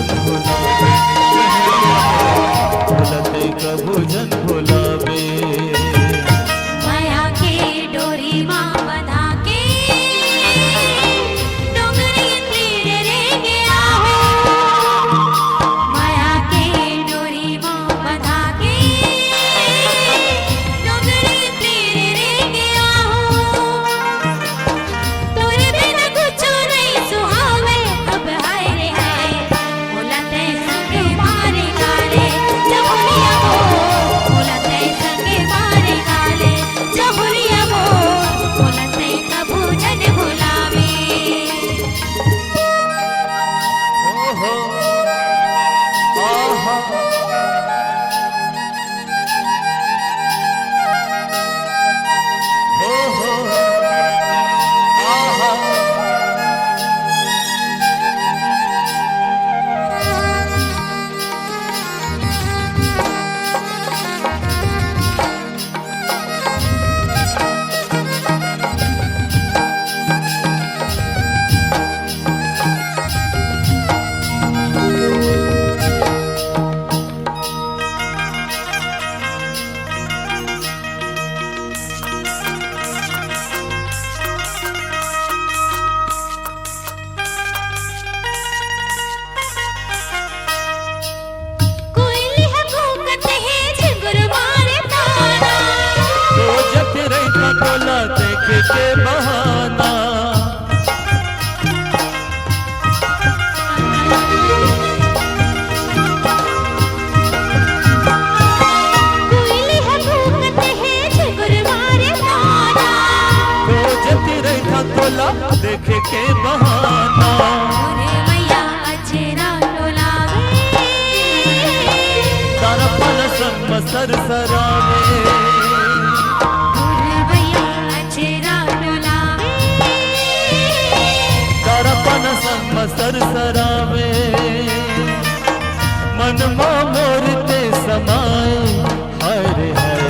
जन भुलावे, बोलते कभू जन भुलावे। माया के डोरी माँ बंधा के डोंगरी तीर रे गया हो। माया के डोरी माँ बंधा के डोंगरी तीर रे गया हो। तोरे बिना कुछ नहीं सुहावे अब हाय रे हाय। बोलते संगे मारे काले जहुलिया हो। बोलते संगे मारे काले जहुलिया हो। बोलते कभू जन भुलावे। ओहो आहा ओहो आहा कोयली है कूकत है झिंगुर मारे ताना। रोज फिरे टोला देख के बहाना। कोयली है कूकत है झिंगुर मारे ताना। रोज फिरे टोला देख के बहाना। ओरे मैया अचेरा डोलावे। तारा पन सम सरसरावे। ओरे मैया अचेरा डोलावे। तारा पन सम सरसरावे। मन मोरते समाए हाय रे हाय।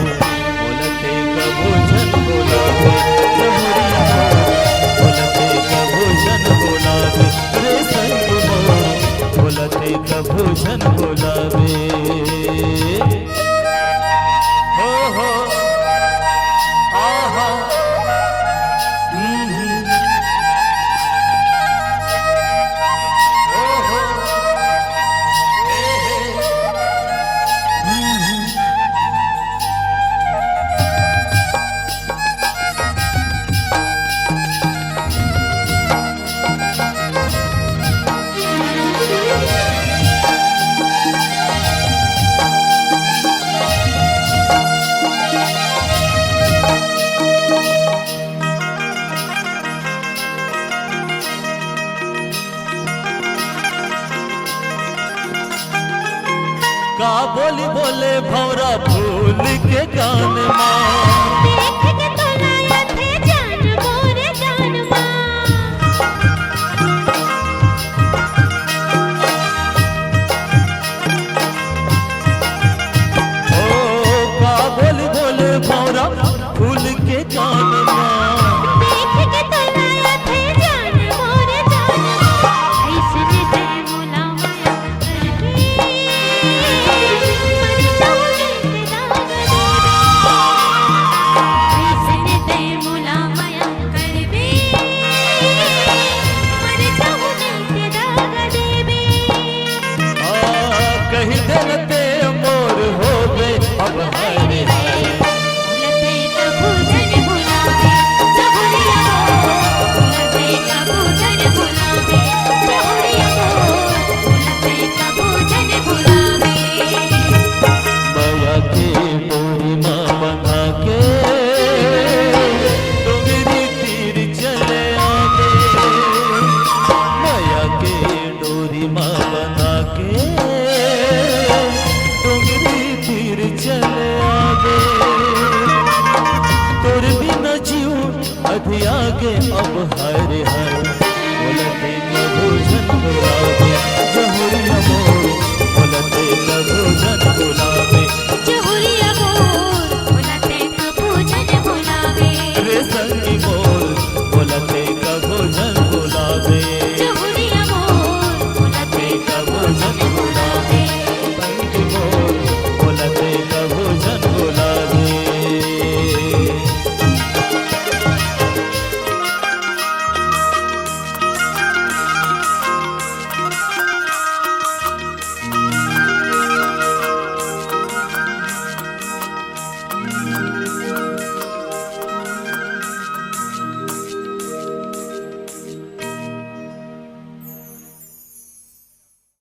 बोलते कभू जन भुलावे, जमुरिया बोलते कभू जन भुलावे रे संग मोर। बोलते कभू जन भुलावे। हो आहा ओहो का बोली बोले भौरा फूल के गान माँ। देख के तो लाया थे जान मोरे जान माँ। ओ का बोली बोले भौरा फूल के गान माँ। देख के तो लाया थे जान मोरे जान माँ। ऐसने ते मुला माया करके मन चौले के दाग देवे। ऐसने ते मुला माया करके मन चौले के दाग देवे। कही देते मोर हो गए अब हाय रे हाय। बोलते कभू जन भुलावे जहुलिया हो। बोलते कभू जन भुलावे जहुलिया हो। बोलते कभू जन भुलावे। माया के डोरी माँ बंधा के डोंगरी तीर चले आगे। माया के डोरी माँ बंधा के डोंगरी तीर चले आगे। तोर बिना जीव अभी आगे अब हाय रे हाय। बोलते कभू जन भुलावे,